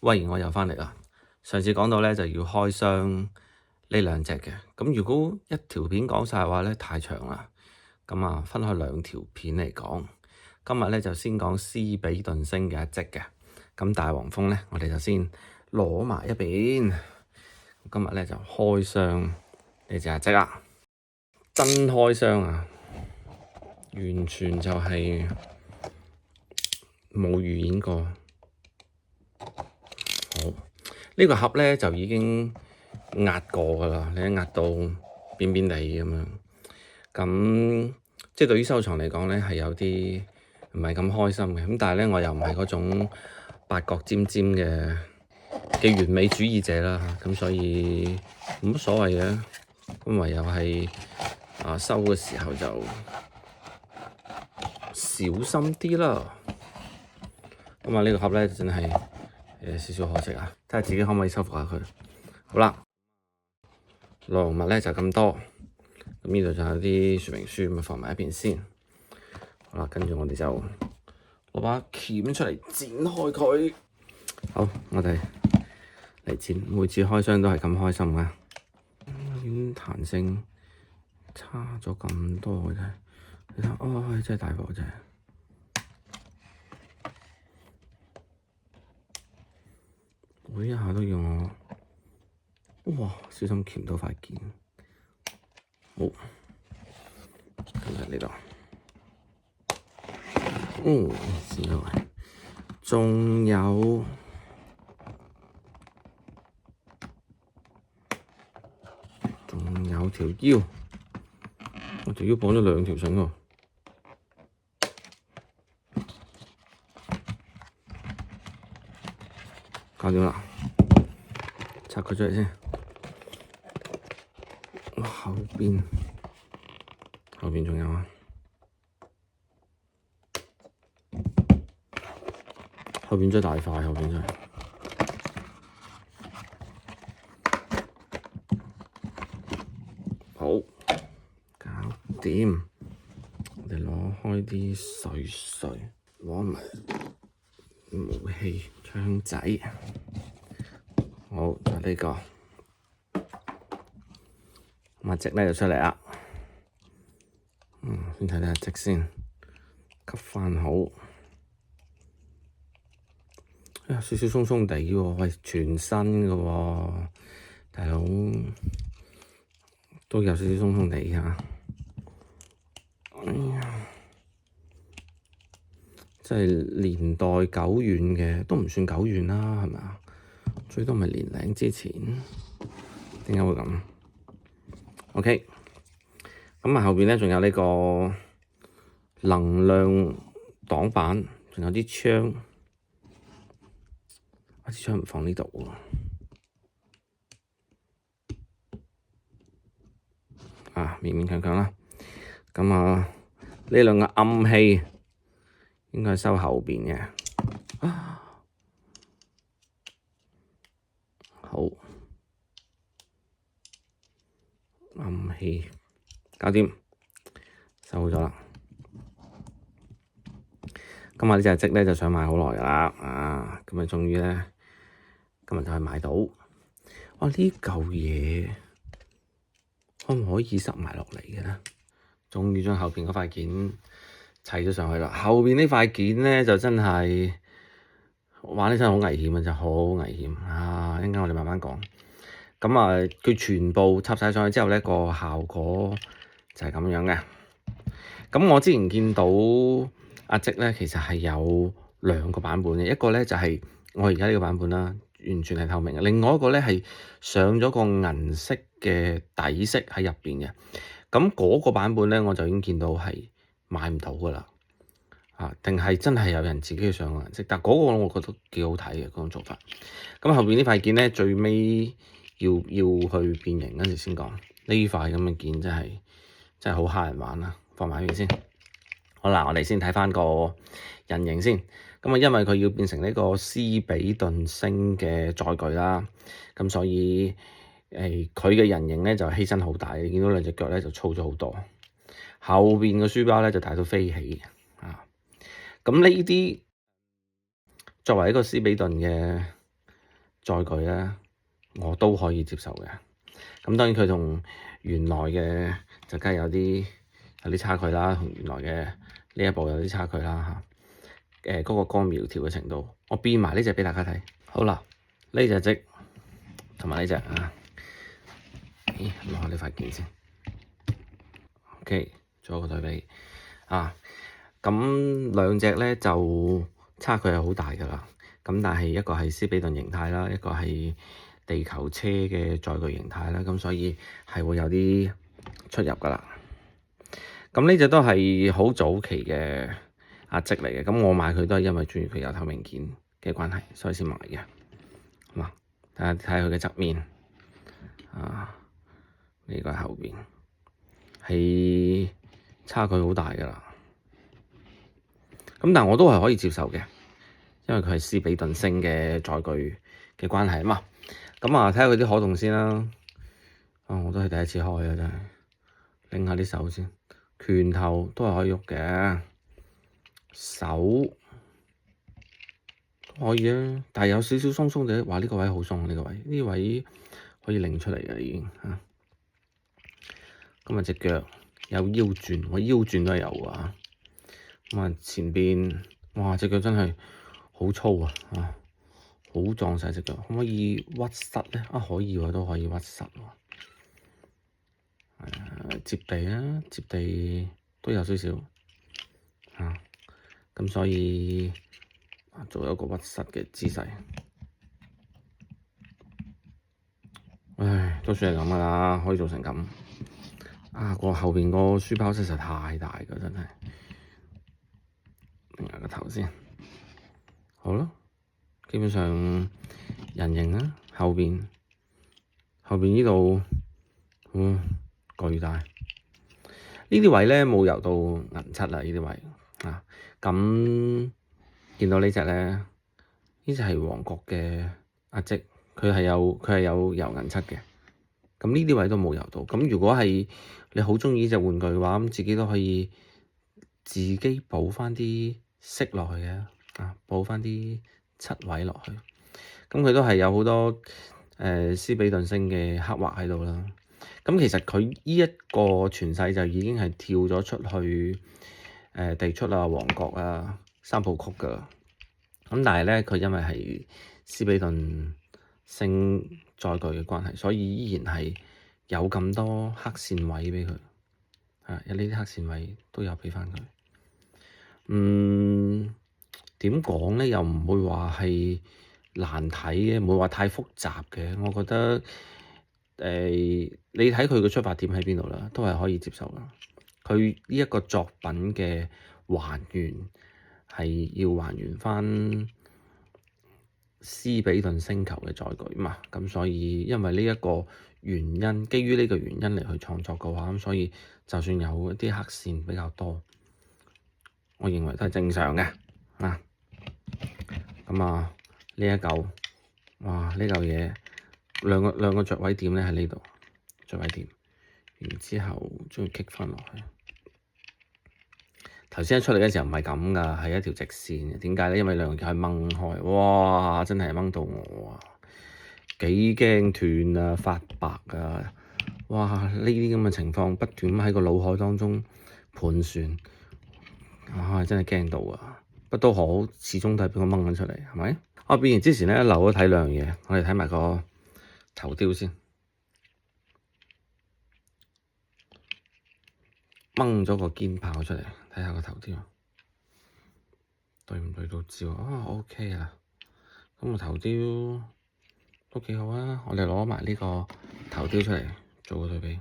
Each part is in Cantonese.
喂，我又返嚟啦。上次講到咧就要開箱呢兩隻嘅，咁如果一條片講晒嘅話咧太長啦，咁啊分開兩條片嚟講。今日咧就先講斯比頓星嘅一隻嘅，咁大黃蜂咧我哋就先攞埋一邊。今日咧就開箱呢隻隻啦，真開箱啊，完全就係冇預演過。好，呢個盒咧就已經壓過㗎啦，你一壓到邊邊地咁樣，咁即係對於收藏嚟講咧係有啲唔係咁開心嘅，咁但係咧我又唔係嗰種八角尖尖嘅完美主義者啦，咁所以冇乜所謂嘅，咁唯有係收嘅時候就小心啲啦。咁啊呢個盒咧真係少少可惜啊，睇下自己可唔可以修復下佢。好啦，內容物咧就咁多，咁呢度就有啲說明書，咁放埋一邊先。好啦，跟住我哋就攞把鉗出嚟剪開佢。好，我哋嚟剪，每次開箱都係咁開心啊！點彈性差咗咁多嘅啫？你睇，哦，真係大鑊啫！每一下都要我，哇！小心鉗到塊件。好，跟住呢度，剪咗埋，仲有條腰，我條腰綁咗兩條繩喎，搞掂啦，拆佢出嚟先。後邊仲有啊，後邊真係大塊，後邊真係。好，搞掂。我哋攞開啲碎，攞埋武器槍仔。好，就呢個。咁隻咧就出嚟啦。先睇睇隻先，吸翻好。少少鬆鬆地喎，喂，全新嘅喎，大佬都有少少鬆鬆地㗎。哎呀，即係年代久遠嘅，都唔算久遠啦，係咪啊？最多咪年零之前，點解會咁？OK，咁啊後邊咧仲有呢個能量擋板，仲有啲槍，支槍唔放呢度喎，勉勉強強啦。咁啊呢兩個暗器應該係收後邊嘅。好，暗器搞掂，收好咗啦。今日呢隻積咧就想買好耐㗎啦，咁啊終於咧今日就係買到。哇！呢嚿嘢可唔可以塞埋落嚟嘅咧？終於將後邊嗰塊件砌咗上去啦。後邊呢塊件咧就真係玩起身好危險啊！真係好危險啊！一陣間我哋慢慢講。咁啊，佢全部插晒上去之後咧，個效果就係咁樣嘅。咁我之前見到阿積咧，其實係有兩個版本嘅，一個咧就係我而家呢個版本啦，完全係透明嘅。另外一個咧係上咗個銀色嘅底色喺入邊嘅。咁嗰個版本咧，我就已經見到係買唔到噶啦。定係真係有人自己去上個顏色，但係嗰個我覺得幾好睇嘅嗰種做法。咁後邊呢塊件咧，最尾要去變形跟住先講。呢塊咁嘅件真係好蝦人玩啊！放埋一邊先。好啦，我哋先睇翻個人形先。咁啊，因為佢要變成呢個斯比頓星嘅載具啦，咁所以佢嘅人形咧就犧牲好大。你見到兩隻腳咧就粗咗好多，後邊個書包咧就大到飛起。咁呢啲作為一個斯比頓嘅載具咧，我都可以接受嘅。咁當然佢同原來嘅就梗係有啲差距啦，同原來嘅呢一部有啲差距啦嚇。嗰個光苗條嘅程度，我變埋呢隻畀大家睇。好啦，呢隻積同埋呢隻啊，攞下呢塊件先。OK，做一個對比啊。咁兩隻咧就差距係好大㗎啦。咁但係一個係斯比頓形態啦，一個係地球車嘅載具形態啦。咁所以係會有啲出入㗎啦。咁呢隻都係好早期嘅壓積嚟嘅。咁我買佢都係因為鍾意佢有透明件嘅關係，所以先買嘅。嗱，睇下佢嘅側面啊，呢個後邊係差距好大㗎啦。咁但我都係可以接受嘅，因為佢係斯比頓星嘅載具嘅關係啊嘛。咁啊，睇下佢啲可動先啦。我都係第一次開啊，真係拎下啲手先。拳頭都係可以喐嘅，手都可以啊，但係有少少鬆鬆地。話呢個位好鬆，呢個位可以擰出嚟嘅已經嚇。咁啊隻腳有腰轉，我腰轉都係有啊。咁啊前邊，哇隻腳真係好粗啊，好壯晒隻腳，可唔可以屈膝咧？可以喎，都可以屈膝喎。接地啦，接地都有少少咁所以做一個屈膝嘅姿勢。都算係咁噶啦，可以做成咁。個後邊個書包實在太大㗎，真係。另外個頭先，好咯，基本上人形啦，後邊呢度，巨大。呢啲位咧冇油到銀漆啦，呢啲位咁見到呢隻咧，呢隻係王國嘅壓積，佢係有油銀漆嘅。咁呢啲位都冇油到。咁如果係你好鍾意呢隻玩具嘅話，咁自己都可以自己補翻啲色落去嘅，補翻啲漆位落去。咁佢都係有好多斯比頓星嘅刻畫喺度啦。咁其實佢呢一個傳世就已經係跳咗出去地出啊、王國啊、三部曲噶。咁但係咧，佢因為係斯比頓星載具嘅關係，所以依然係有咁多黑線位畀佢。有呢啲黑線位都有畀翻佢。點講咧？又唔會話係難睇嘅，唔會話太複雜嘅。我覺得你睇佢嘅出發點喺邊度啦，都係可以接受啦。佢呢一個作品嘅還原係要還原翻斯比頓星球嘅載具嘛，咁所以因為呢一個原因，基於呢個原因嚟去創作嘅話，咁所以就算有一啲黑線比較多，我認為都係正常嘅。咁呢一嚿，哇呢嚿嘢兩個着位點咧喺呢度，着位點，然之後將佢棘翻落去。頭先一出嚟嘅時候唔係咁噶，係一條直線嘅。點解咧？因為兩條係掹開，哇！真係掹到我啊，幾驚斷啊，發白啊！哇！呢啲咁嘅情況不斷喺個腦海當中盤旋，真係驚到啊！不都好，始終都係畀我掹緊出嚟，係咪？變完之前咧，漏咗睇兩樣嘢，我哋睇埋個頭雕先，掹咗個肩炮出嚟，睇下個頭雕對唔對到焦？OK 啊，咁個頭雕都幾好啊！我哋攞埋呢個頭雕出嚟做個對比，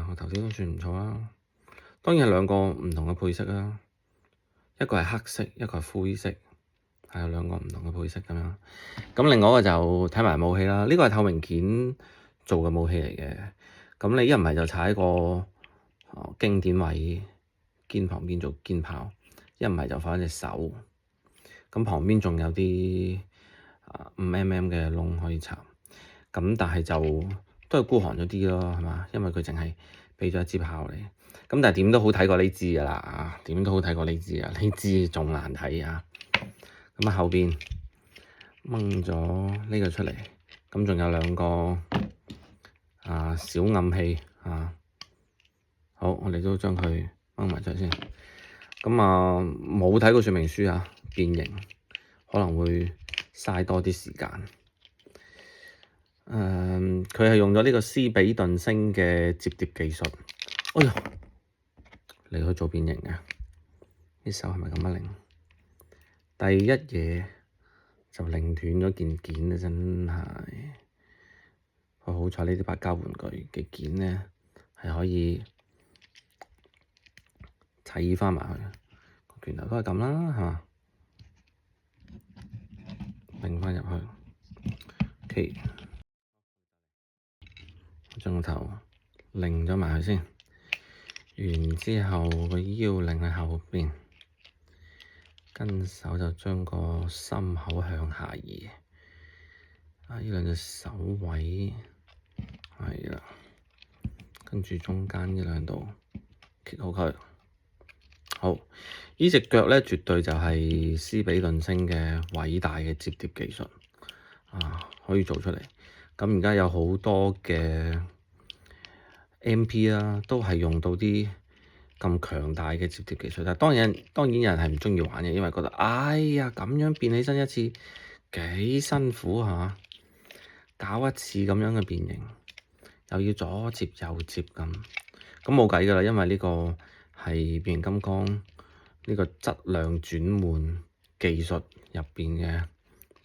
個頭雕都算唔錯啊。當然係兩個唔同嘅配色啦，一個係黑色，一個係灰色，係有兩個唔同嘅配色咁樣。咁另外一個就睇埋武器啦，呢個係透明件做嘅武器嚟嘅。咁你一唔係就踩個經典位肩旁邊做肩炮，一唔係就放一隻手。咁旁邊仲有啲5mm 嘅窿可以插。咁但係就都係孤寒咗啲咯，係嘛？因為佢淨係畀咗一支炮嚟。咁但係點都好睇過呢支㗎啦，點都好睇過呢支啊！呢支仲難睇啊！咁後邊掹咗呢個出嚟，咁仲有兩個小暗器好，我哋都將佢掹埋出嚟先。咁冇睇過說明書啊，變形可能會嘥多啲時間。佢係用咗呢個斯比頓星嘅摺疊技術。哎呀，嚟去做變形嘅，啲手係咪咁樣擰？第一嘢就擰斷咗件件啊！真係，好彩呢啲白膠玩具嘅件呢係可以砌翻埋去，個拳頭都係咁啦，係嘛？擰翻入去，OK，將個頭擰咗埋去先，然之後個腰擰喺後邊，跟手就將個心口向下移。呢兩隻手位係啦，跟住中間呢兩度揭好佢。好，呢隻腳咧絕對就係斯比頓星嘅偉大嘅摺疊技術可以做出嚟。咁而家有好多嘅 MP 啦，都係用到啲咁強大嘅摺疊技術。但當然有人係唔鍾意玩嘅，因為覺得哎呀咁樣變起身一次幾辛苦嚇，搞一次咁樣嘅變形，又要左摺右摺咁冇計㗎啦，因為呢個係變形金剛呢個質量轉換技術入邊嘅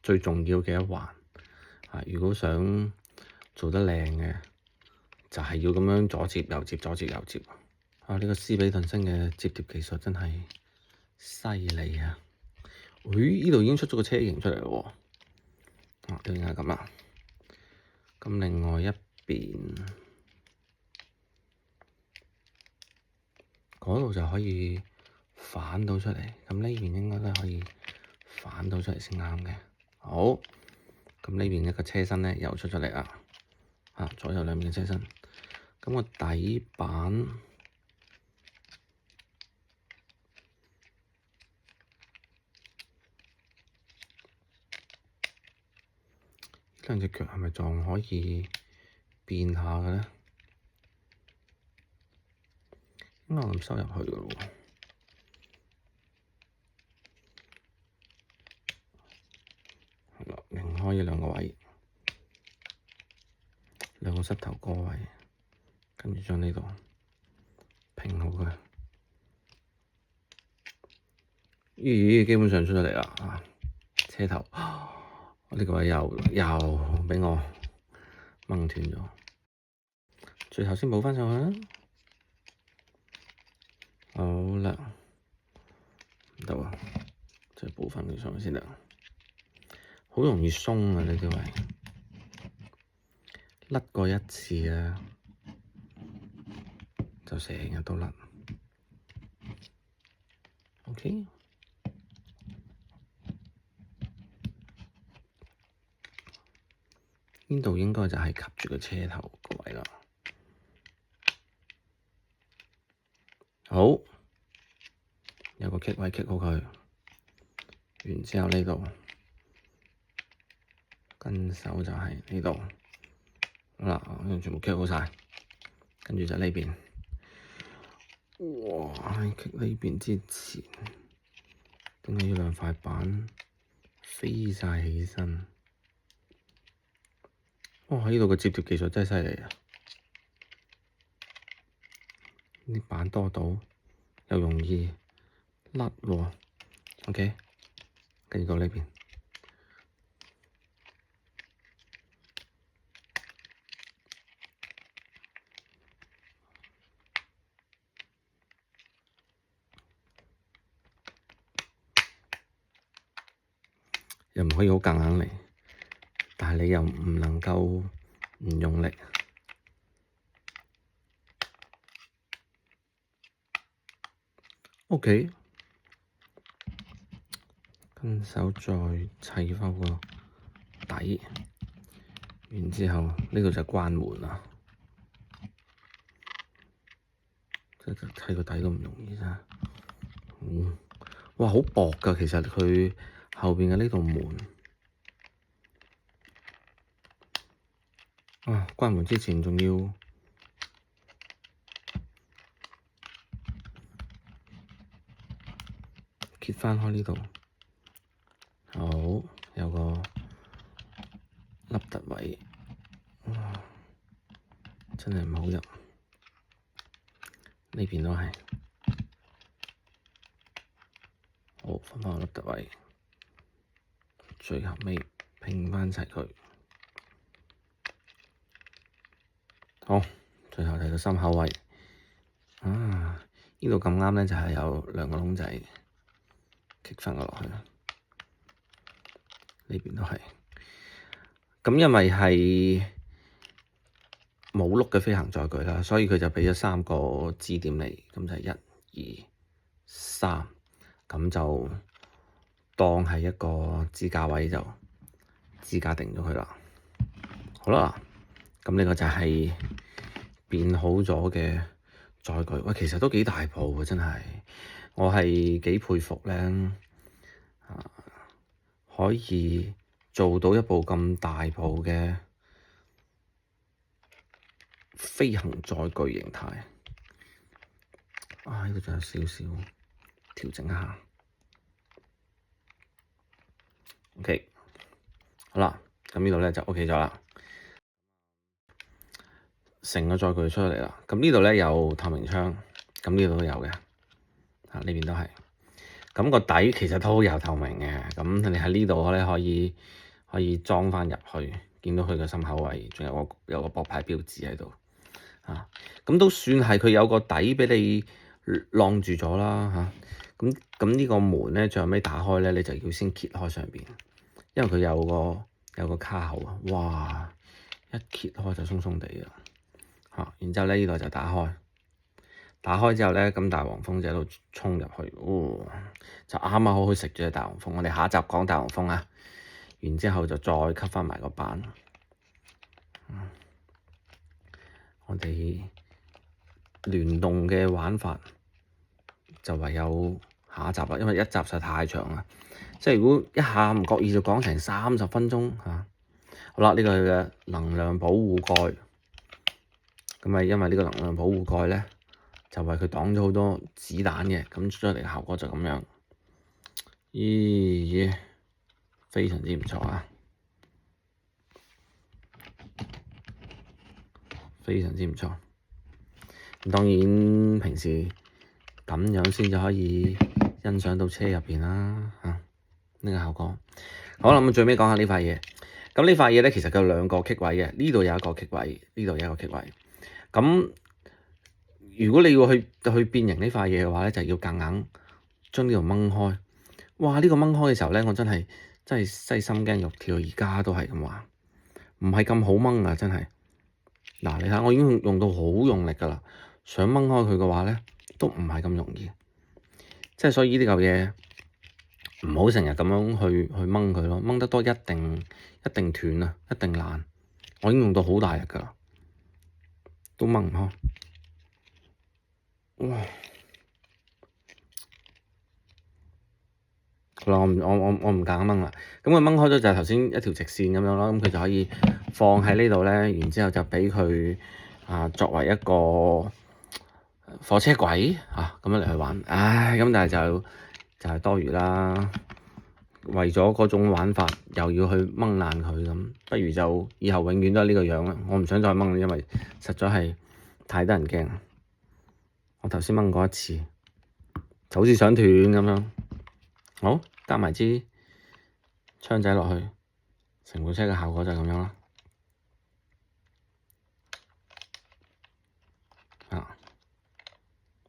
最重要嘅一環。如果想做得靚嘅，就係要咁樣左摺右摺，左摺右摺。呢個斯比頓星嘅摺疊技術真係犀利啊！呢度已經出咗個車型出嚟咯喎。應該係咁啦。咁另外一邊嗰度就可以反到出嚟，咁呢邊應該都可以反到出嚟先啱嘅。好，咁呢邊一個車身咧又出咗嚟啦，左右兩邊嘅車身。咁個底板呢兩隻腳係咪仲可以變下嘅咧？應該咁收入去嘅咯喎。擰開呢兩個位，兩個膝頭哥位，跟住將呢度拼好佢。咦，基本上出咗嚟啦！車頭呢個位又畀我掹斷咗，最後先補返上去啦。好啦，唔得啊，再補返佢上去先得。好容易鬆啊！呢啲位甩過一次啊，就成日都甩。OK，呢度應該就係及住個車頭個位啦。好，有個棘位棘好佢，然之後呢度跟手就係呢度，好啦，全部棘好晒，跟住就呢邊。哇！棘呢邊之前，點解要兩塊板飛晒起身？哇！呢度個摺疊技術真係犀利啊！啲板多到又容易甩喎。OK，跟住到呢邊，又唔可以好夾硬嚟，但係你又唔能夠唔用力。OK，跟手再砌翻個底，然之後呢度就關門啦。即係砌個底都唔容易啫。哇，好薄㗎，其實佢後邊嘅呢度門。關門之前仲要揭翻開呢度，好，有個凹凸位，真係唔好入，呢邊都係，好，放翻個凹凸位，最後尾拼翻齊佢，好，最後嚟到心口位，呢度咁啱咧就係有兩個窿仔。棘翻個落去，呢邊都係。咁因為係冇碌嘅飛行載具啦，所以佢就畀咗3個支點嚟，咁就係1、2、3，咁就當係一個支架位就支架定咗佢啦。好啦，咁呢個就係變好咗嘅載具。喂，其實都幾大部喎，真係。我係幾佩服咧，可以做到一部咁大部嘅飛行載具形態。呢度仲有少少調整一下。OK， 好啦，咁呢度咧就 OK 咗啦，成個載具出嚟啦。咁呢度咧有透明窗，咁呢度都有嘅。呢邊都係，咁個底其實都好有透明嘅，咁你喺呢度咧可以裝翻入去，見到佢個心口位，仲有個博牌標誌喺度，咁都算係佢有個底畀你晾住咗啦，咁呢個門咧最後尾打開咧，你就要先揭開上邊，因為佢有個卡口啊，哇，一揭開就鬆鬆地啊，然之後咧呢度就打開。打開之後咧，咁大黃蜂就喺度衝入去，就啱啱好去食咗隻大黃蜂。我哋下一集講大黃蜂啊，然之後就再吸翻埋個板。我哋聯動嘅玩法就唯有下一集啦，因為一集實在太長啦。即係如果一下唔覺意就講成30分鐘嚇。好啦，呢個係嘅能量保護蓋，咁啊，因為呢個能量保護蓋咧。就為佢擋咗好多子彈嘅，咁出嚟嘅效果就咁樣，咦，非常之唔錯啊！非常之唔錯。咁當然平時咁樣先至可以欣賞到車入邊啦，呢個效果。好啦，咁最尾講下呢塊嘢。咁呢塊嘢咧，其實佢有2個棘位嘅，呢度有一個棘位，呢度有一個棘位。咁如果你要去變形呢塊嘢嘅話咧，就要夾硬將呢度掹開。哇！呢個掹開嘅時候咧，我真係西心驚肉跳，而家都係咁話，唔係咁好掹啊！真係。嗱，你睇我已經用到好用力㗎啦，想掹開佢嘅話咧，都唔係咁容易。即係所以呢嚿嘢唔好成日咁樣去掹佢咯，掹得多一定斷啊，一定爛。我已經用到好大力㗎啦，都掹唔開。哇！好啦，我唔夾硬掹啦。咁佢掹開咗就係頭先一條直線咁樣咯。咁佢就可以放喺呢度咧，然之後就畀佢作為一個火車軌咁樣嚟去玩。咁但係就係多餘啦。為咗嗰種玩法，又要去掹爛佢咁，不如就以後永遠都係呢個樣啦。我唔想再掹，因為實在係太得人驚。我頭先掹過一次，就好似想斷咁樣。好，加埋支槍仔落去，成部車嘅效果就係咁樣啦。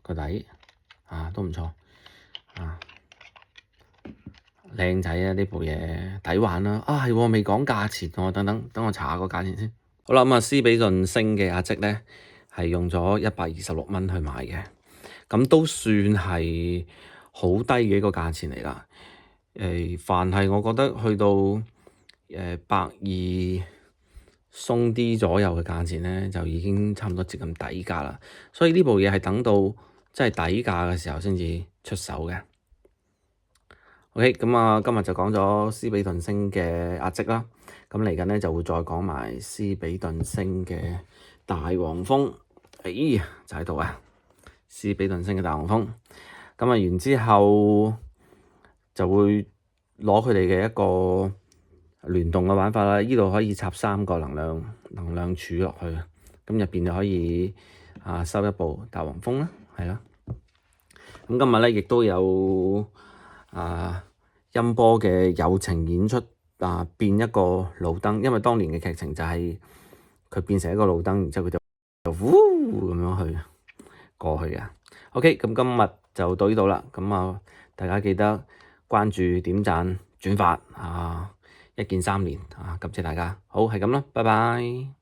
個底都唔錯靚仔啊！呢部嘢抵玩啦。係喎，未講價錢喎，等我查下個價錢先。好啦，咁斯比頓星嘅阿積咧係用咗126蚊去買嘅，咁都算係好低嘅一個價錢嚟啦。凡係我覺得去到120鬆啲左右嘅價錢咧，就已經差唔多接近底價啦。所以呢部嘢係等到真係底價嘅時候先至出手嘅。OK，咁啊，今日就講咗斯比頓星嘅壓積啦。咁嚟緊咧就會再講埋斯比頓星嘅大黃蜂。就喺度啊！斯比頓星嘅大黃蜂。咁啊，完之後就會攞佢哋嘅一個聯動嘅玩法啦。呢度可以插3個能量柱落去，咁入邊就可以收一部大黃蜂啦，係啦。咁今日咧亦都有音波嘅友情演出變一個路燈，因為當年嘅劇情就係佢變成一個路燈，然之後佢就呼咁樣去過去嘅。OK，咁今日就到呢度啦。咁大家記得關注、點讚、轉發1鍵3連感謝大家。好，係咁啦，拜拜。